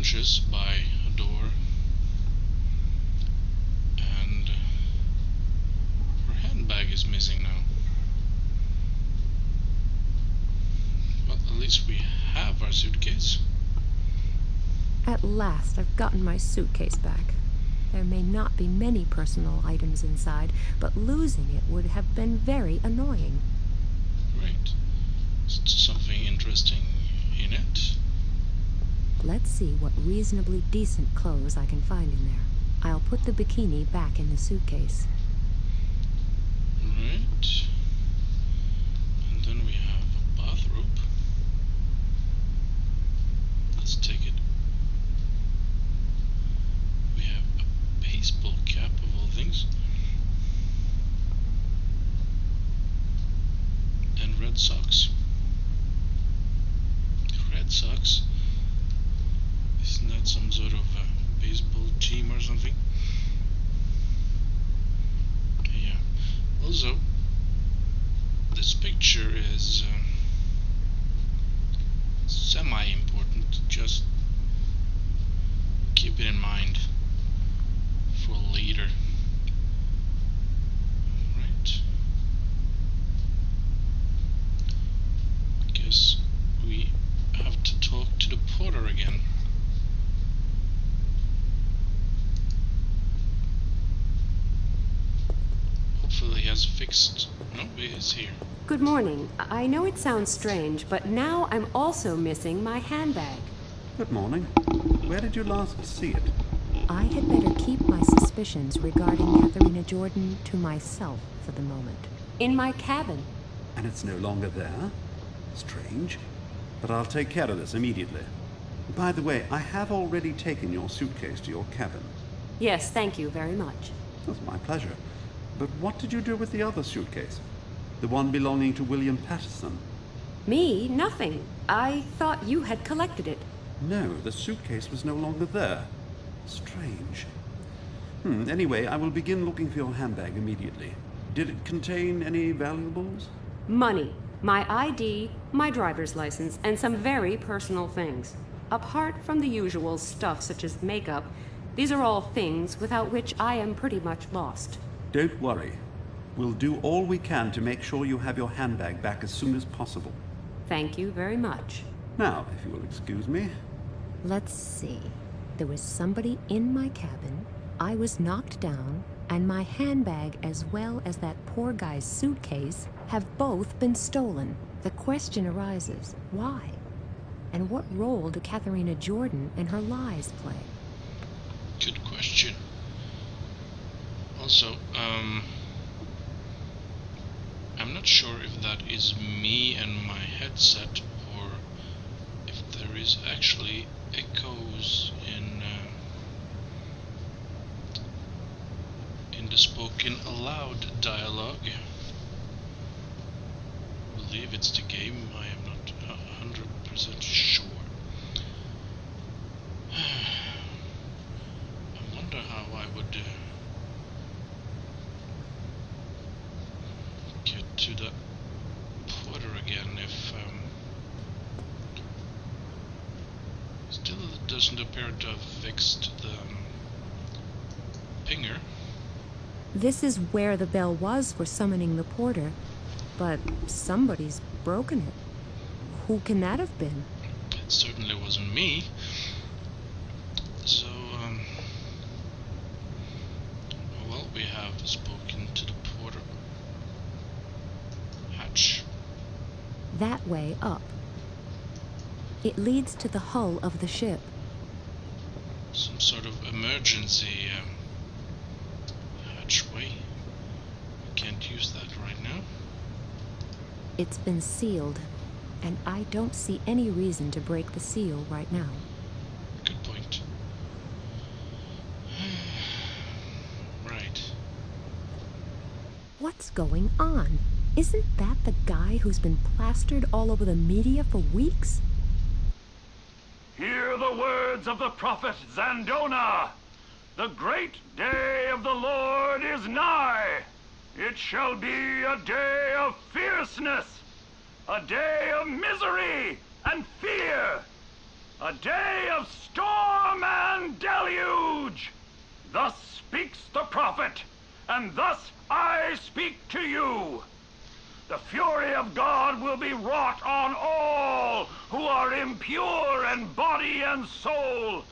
bushes by a door, and her handbag is missing now. Well, at least we have our suitcase. At last, I've gotten my suitcase back. There may not be many personal items inside, but losing it would have been very annoying. Great. Is something interesting in it? Let's see what reasonably decent clothes I can find in there. I'll put the bikini back in the suitcase. Right. And then we have a bathrobe. Let's take it. We have a baseball cap of all things. And red socks. Red socks? Isn't that some sort of baseball team or something? Yeah. Also, this picture is semi-important. Just keep it in mind for later. Right. Guess we have to talk to the porter again. Hopefully he has fixed. No, he is here. Good morning. I know it sounds strange, but now I'm also missing my handbag. Good morning. Where did you last see it? I had better keep my suspicions regarding Katharina Jordan to myself for the moment. In my cabin. And it's no longer there? Strange. But I'll take care of this immediately. By the way, I have already taken your suitcase to your cabin. Yes, thank you very much. That's my pleasure. But what did you do with the other suitcase? The one belonging to William Patterson? Me? Nothing. I thought you had collected it. No, the suitcase was no longer there. Strange. Anyway, I will begin looking for your handbag immediately. Did it contain any valuables? Money, my ID, my driver's license, and some very personal things. Apart from the usual stuff such as makeup, these are all things without which I am pretty much lost. Don't worry. We'll do all we can to make sure you have your handbag back as soon as possible. Thank you very much. Now, if you will excuse me. Let's see. There was somebody in my cabin, I was knocked down, and my handbag as well as that poor guy's suitcase have both been stolen. The question arises, why? And what role do Katharina Jordan and her lies play? Good question. Also, I'm not sure if that is me and my headset, or if there is actually echoes in the spoken aloud dialogue. I believe it's the game. I am not 100% sure. I wonder how I would get to the porter again if still it doesn't appear to have fixed the pinger. This is where the bell was for summoning the porter, but somebody's broken it. Who can that have been? It certainly wasn't me. So, well, we have spoken to the porter. Hatch. That way up. It leads to the hull of the ship. Some sort of emergency hatchway. We can't use that right now. It's been sealed, and I don't see any reason to break the seal right now. Good point. Right. What's going on? Isn't that the guy who's been plastered all over the media for weeks? Hear the words of the prophet Zandona. The great day of the Lord is nigh. It shall be a day of fierceness, a day of misery and fear, a day of storm man deluge. Thus speaks the prophet, and thus I speak to you. The fury of God will be wrought on all who are impure in body and soul,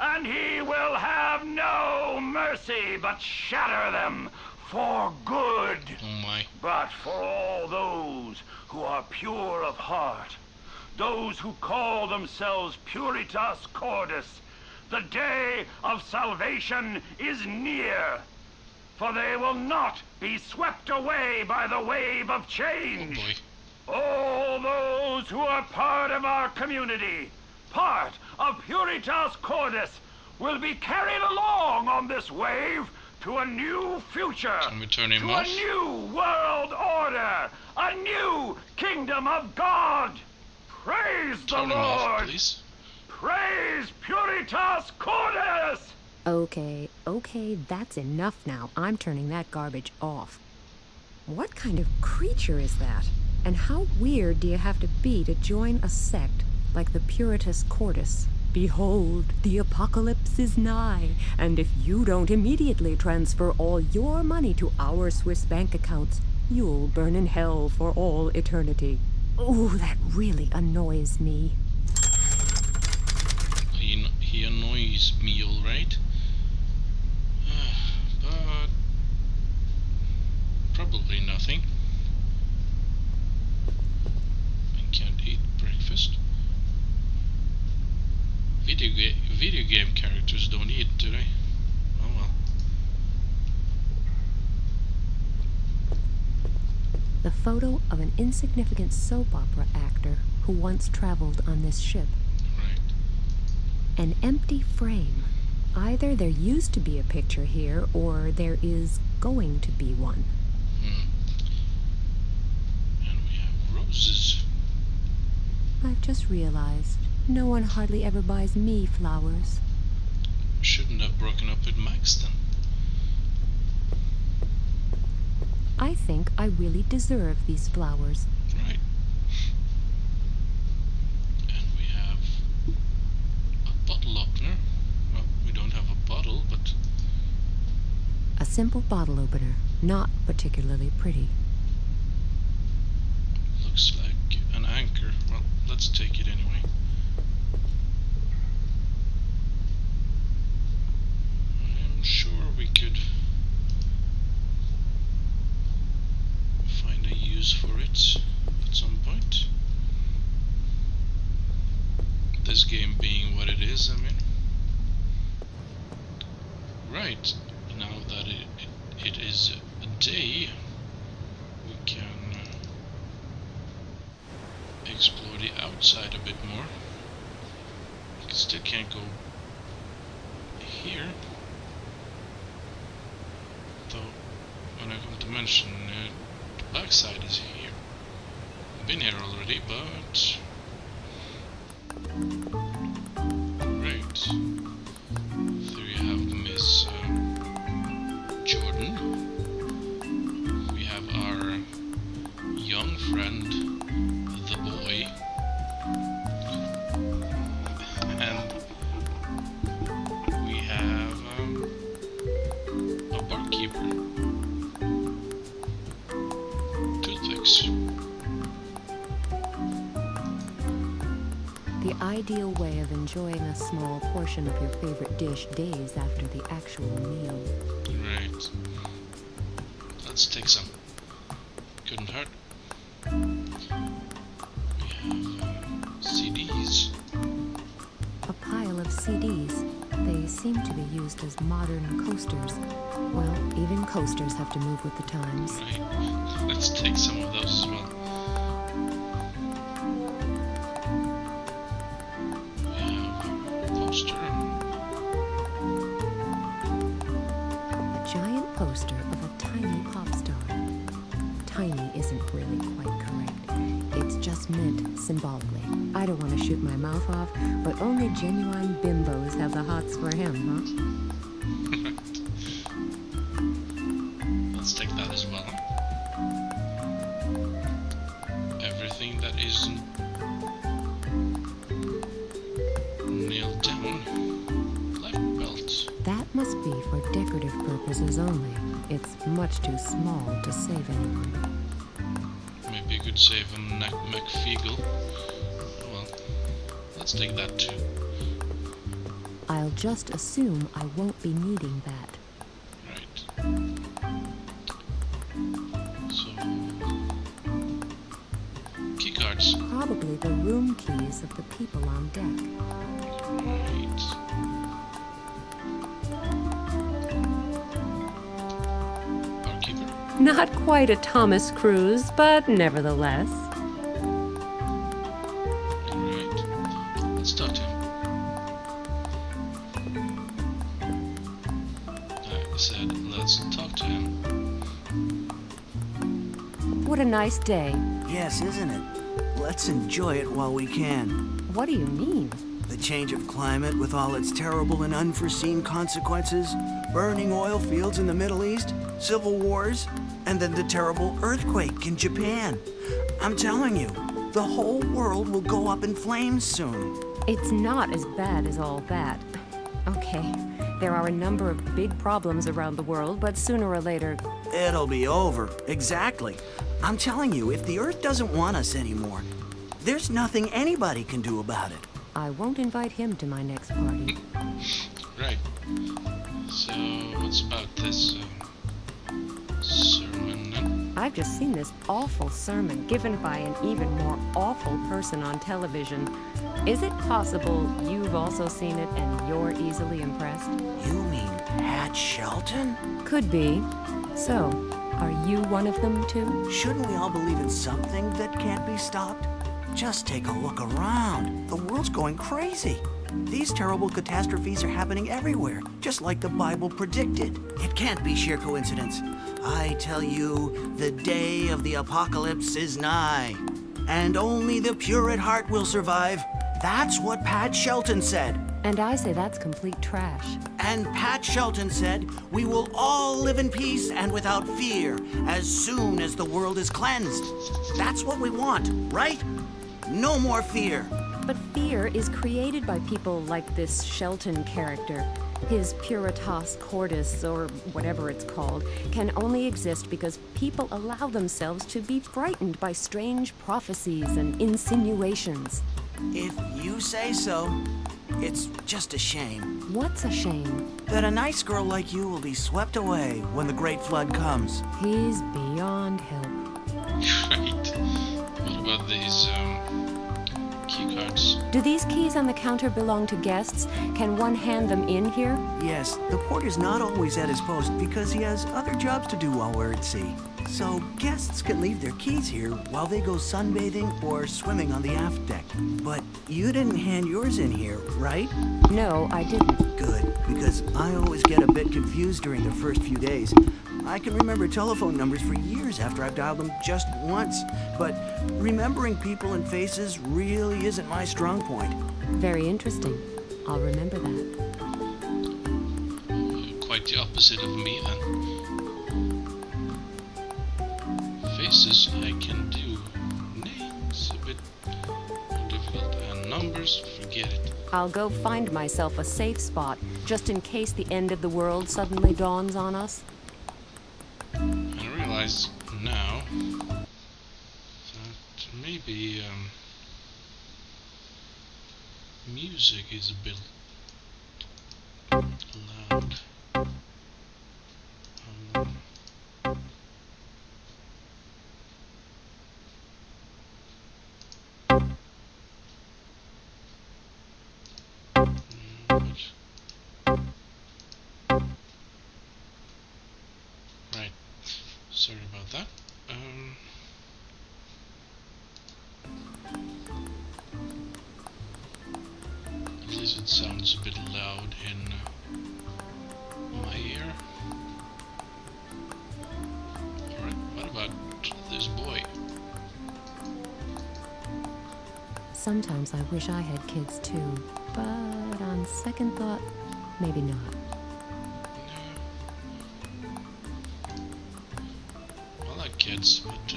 and he will have no mercy but shatter them for good. Oh my. But for all those who are pure of heart, those who call themselves Puritas Cordis, the day of salvation is near. For they will not be swept away by the wave of change. Oh boy. All those who are part of our community, part of Puritas Cordis, will be carried along on this wave to a new future, Can we turn him to off? a new world order, a new kingdom of God. Praise Turn the him Lord. off, please. Praise Puritas Cordis. Okay, that's enough now. I'm turning that garbage off. What kind of creature is that? And how weird do you have to be to join a sect like the Puritas Cordis? Behold, the apocalypse is nigh, and if you don't immediately transfer all your money to our Swiss bank accounts, you'll burn in hell for all eternity. Oh, that really annoys me. He annoys me, alright. But probably nothing. I can't eat breakfast. Video game characters don't eat, do they? Oh well. The photo of an insignificant soap opera actor who once traveled on this ship. Right. An empty frame. Either there used to be a picture here, or there is going to be one. And we have roses. I've just realized no one hardly ever buys me flowers. Shouldn't have broken up with Max then. I think I really deserve these flowers. Right. And we have a bottle opener. Well, we don't have a bottle, but A simple bottle opener, not particularly pretty. looks like an anchor. Well, let's take it anyway. I'm sure we could find a use for it at some point. This game being what it is, I mean. Right, now that it is a day, we can explore the outside a bit more. We still can't go here, though when I come to mention the backside is here. I've been here already, but right. There you have Miss Jordan. We have our young friend, the boy, and we have a barkeeper. Toothpicks. The ideal way of enjoying a small portion of your favorite dish days after the actual meal. Right. Let's take some. Couldn't hurt. We have CDs. A pile of CDs. They seem to be used as modern coasters. Well, even coasters have to move with the times. Right. Let's take some of those as well. We have a poster. A giant poster of a tiny pop star. Tiny isn't really quite correct. It's just meant symbolically. I don't want to shoot my mouth off, but only genuine bimbos have the hots for him, huh? Let's take that as well. Everything that isn't nailed down Must be for decorative purposes only. It's much too small to save anyone. Maybe you could save a McFeagle. Well, let's take that too. I'll just assume I won't be needing that. Right. So, keycards. Probably the room keys of the people on deck. Right. Barkeeper. Not quite a Thomas Cruise, but nevertheless. Alright. Let's talk to him. I said, let's talk to him. What a nice day. Yes, isn't it? Let's enjoy it while we can. What do you mean? The change of climate with all its terrible and unforeseen consequences, burning oil fields in the Middle East, civil wars, and then the terrible earthquake in Japan. I'm telling you, the whole world will go up in flames soon. It's not as bad as all that. Okay, there are a number of big problems around the world, but sooner or later... It'll be over. Exactly. I'm telling you, if the Earth doesn't want us anymore, there's nothing anybody can do about it. I won't invite him to my next party. Right. So, what's about this sermon then? I've just seen this awful sermon given by an even more awful person on television. Is it possible you've also seen it and you're easily impressed? You mean Pat Shelton? Could be. So, are you one of them too? Shouldn't we all believe in something that can't be stopped? Just take a look around. The world's going crazy. These terrible catastrophes are happening everywhere, just like the Bible predicted. It can't be sheer coincidence. I tell you, the day of the apocalypse is nigh, and only the pure at heart will survive. That's what Pat Shelton said. And I say that's complete trash. And Pat Shelton said, we will all live in peace and without fear as soon as the world is cleansed. That's what we want, right? No more fear. But fear is created by people like this Shelton character. His puritas cordis, or whatever it's called, can only exist because people allow themselves to be frightened by strange prophecies and insinuations. If you say so, it's just a shame What's a shame? that a nice girl like you will be swept away when the great flood comes. He's beyond help. Right. What about these keycards? Do these keys on the counter belong to guests? Can one hand them in here? Yes, the porter's not always at his post because he has other jobs to do while we're at sea. So guests can leave their keys here while they go sunbathing or swimming on the aft deck. But you didn't hand yours in here, right? No, I didn't. Good, because I always get a bit confused during the first few days. I can remember telephone numbers for years after I've dialed them just once, but remembering people and faces really isn't my strong point. Very interesting. I'll remember that. Quite the opposite of me then. Faces I can do. Names a bit more difficult, and numbers, forget it. I'll go find myself a safe spot, just in case the end of the world suddenly dawns on us. I realize now that maybe music is a bit loud. Right. Sorry about that. At least it sounds a bit loud in my ear. Alright, what about this boy? Sometimes I wish I had kids too, but on second thought, maybe not. I like kids, but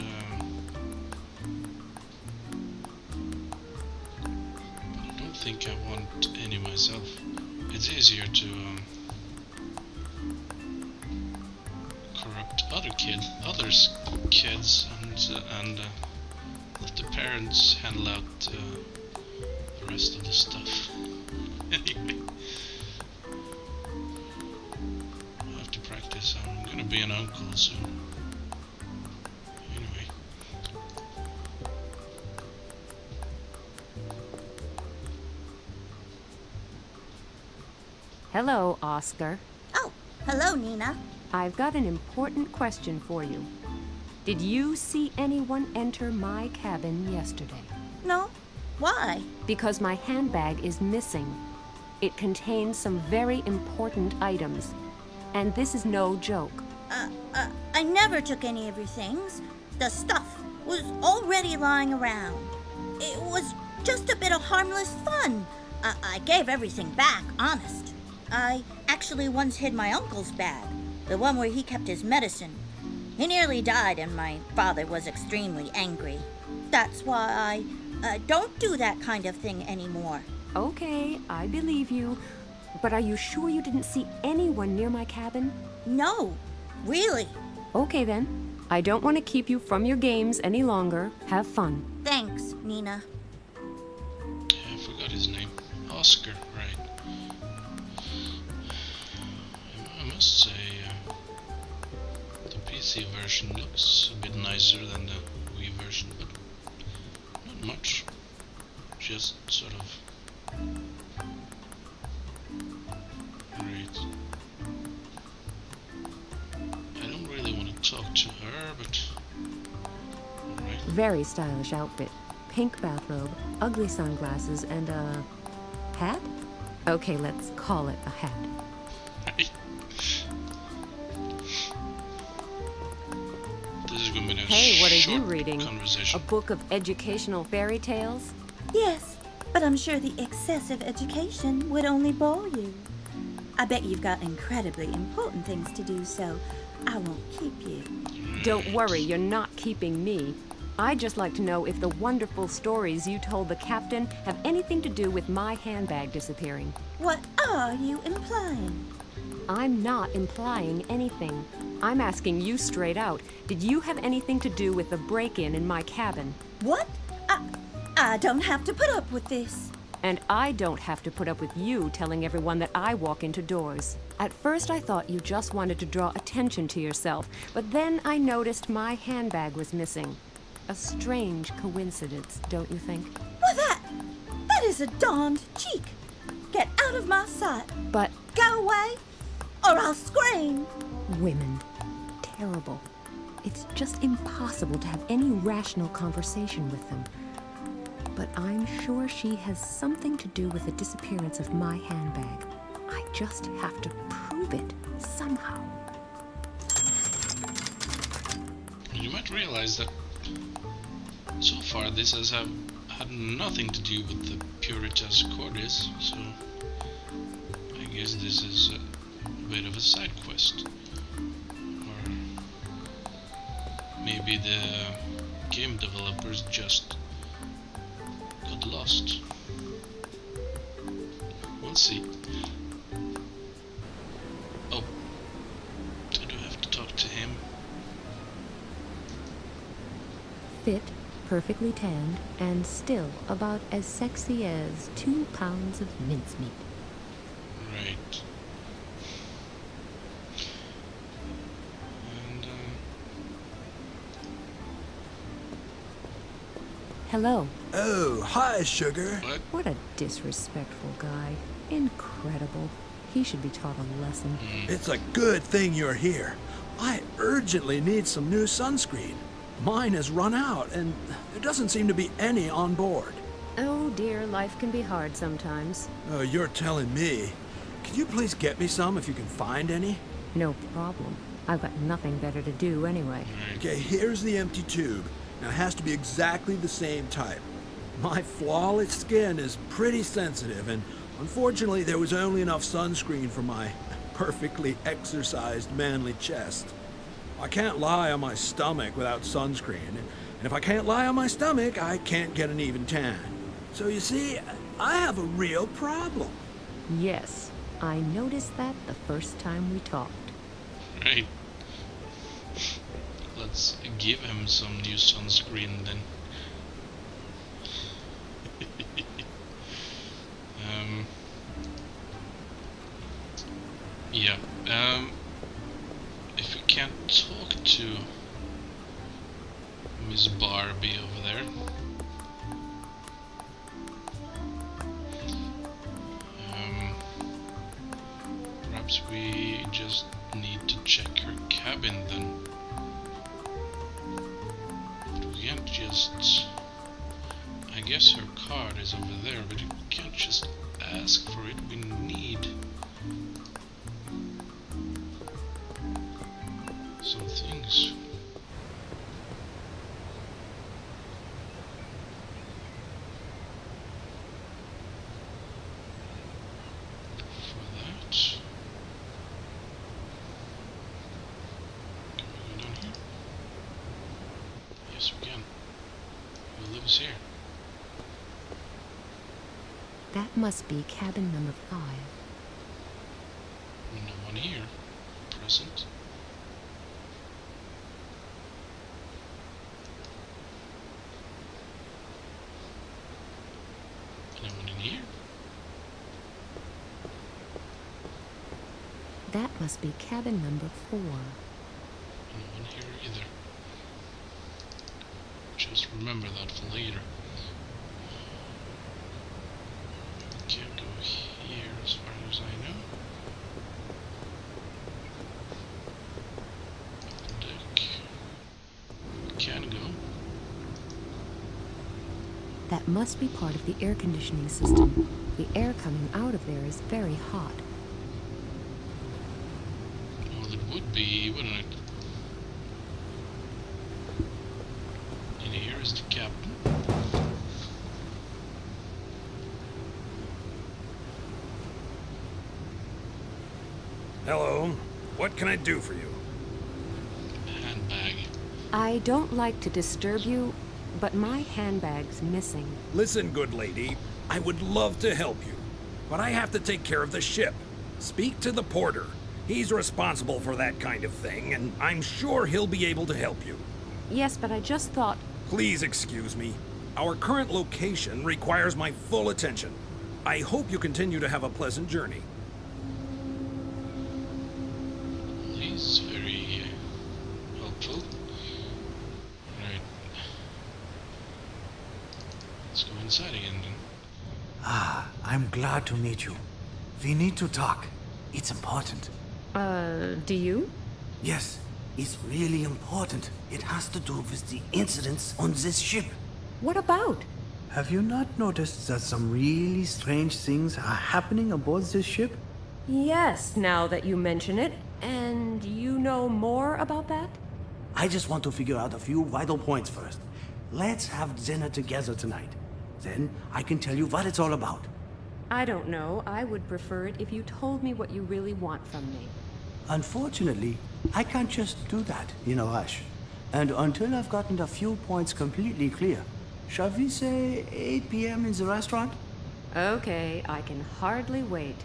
I don't think I want any myself. It's easier to kids, and let the parents handle out the rest of the stuff. Anyway, I have to practice. I'm gonna be an uncle soon. Anyway. Hello, Oscar. Oh, hello, Nina. I've got an important question for you. Did you see anyone enter my cabin yesterday? No? Why? Because my handbag is missing. It contains some very important items. And this is no joke. I never took any of your things. The stuff was already lying around. It was just a bit of harmless fun. I gave everything back, honest. I actually once hid my uncle's bag, the one where he kept his medicine. He nearly died and my father was extremely angry. That's why I don't do that kind of thing anymore. Okay, I believe you. But are you sure you didn't see anyone near my cabin? No, really. Okay then. I don't want to keep you from your games any longer. Have fun. Thanks, Nina. I forgot his name. Oscar, right. I must say, the PC version looks a bit nicer than the Wii version, but not much. Just sort of... Great. I don't really want to talk to her, but... Alright. Very stylish outfit. Pink bathrobe, ugly sunglasses, and a hat? Okay, let's call it a hat. Right. This is going to be a Hey, what are you short reading? conversation. A book of educational fairy tales? Yes, but I'm sure the excessive education would only bore you. I bet you've got incredibly important things to do, so I won't keep you. Don't worry, you're not keeping me. I'd just like to know if the wonderful stories you told the captain have anything to do with my handbag disappearing. What are you implying? I'm not implying anything. I'm asking you straight out. Did you have anything to do with the break-in in my cabin? What? I don't have to put up with this. And I don't have to put up with you telling everyone that I walk into doors. At first I thought you just wanted to draw attention to yourself, but then I noticed my handbag was missing. A strange coincidence, don't you think? Well, that is a darned cheek. Get out of my sight. But Go away, or I'll scream. women, terrible. It's just impossible to have any rational conversation with them. But I'm sure she has something to do with the disappearance of my handbag. I just have to prove it somehow. You might realize that so far this has had nothing to do with the Puritas Cordis, so I guess this is a bit of a side quest. Or maybe the game developers just got lost. We'll see. Oh, I do have to talk to him. Fit, perfectly tanned, and still about as sexy as 2 pounds of mincemeat. Right. And, Hello. Oh, hi, sugar. what? What a disrespectful guy. Incredible. He should be taught a lesson. It's a good thing you're here. I urgently need some new sunscreen. Mine has run out, and there doesn't seem to be any on board. Oh dear, life can be hard sometimes. Oh, you're telling me. Can you please get me some if you can find any? No problem. I've got nothing better to do anyway. Okay, here's the empty tube. Now, it has to be exactly the same type. My flawless skin is pretty sensitive, and unfortunately, there was only enough sunscreen for my perfectly exercised manly chest. I can't lie on my stomach without sunscreen, and if I can't lie on my stomach, I can't get an even tan. So you see, I have a real problem. Yes, I noticed that the first time we talked. Right. Let's give him some new sunscreen then. Yeah. If we can't talk to Miss Barbie over there. Perhaps we just need to check her cabin then. But we can't just... I guess her card is over there, but we can't just ask for it. We need some things. For that, can we go down here? Yes, we can. Who lives here? That must be cabin number 5. No one here. Present. Anyone in here? That must be cabin number 4. No one here either. Just remember that for later. We can't go here as far as I know. Upper deck. We can go. That must be part of the air conditioning system. The air coming out of there is very hot. Well, it would be, wouldn't it? And here is the captain. Hello. What can I do for you? Handbag. I don't like to disturb you, but my handbag's missing. Listen, good lady. I would love to help you, but I have to take care of the ship. Speak to the porter. He's responsible for that kind of thing, and I'm sure he'll be able to help you. Yes, but I just thought... Please excuse me. Our current location requires my full attention. I hope you continue to have a pleasant journey. He's very helpful. Right. Let's go inside again then. Ah, I'm glad to meet you. We need to talk. It's important. do you? Yes, it's really important. It has to do with the incidents on this ship. What about? Have you not noticed that some really strange things are happening aboard this ship? Yes, now that you mention it. And you know more about that? I just want to figure out a few vital points first. Let's have dinner together tonight. Then I can tell you what it's all about. I don't know. I would prefer it if you told me what you really want from me. Unfortunately, I can't just do that in a rush. And until I've gotten a few points completely clear, shall we say 8 p.m. in the restaurant? Okay, I can hardly wait.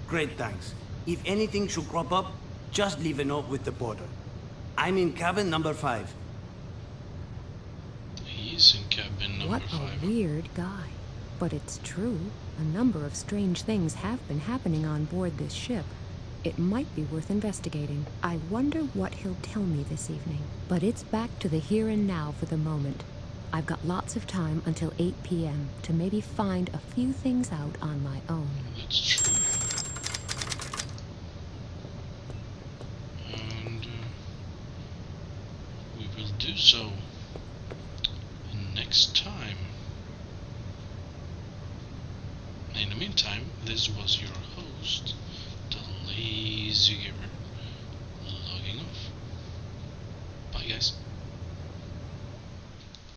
Great, thanks. If anything should crop up, just leave a note with the porter. I'm in cabin number 5. He's in cabin number What 5. a weird guy. But it's true. A number of strange things have been happening on board this ship. It might be worth investigating. I wonder what he'll tell me this evening. But it's back to the here and now for the moment. I've got lots of time until 8 p.m. to maybe find a few things out on my own. That's true. And we will do so next time. In the meantime, this was your host, the Lazy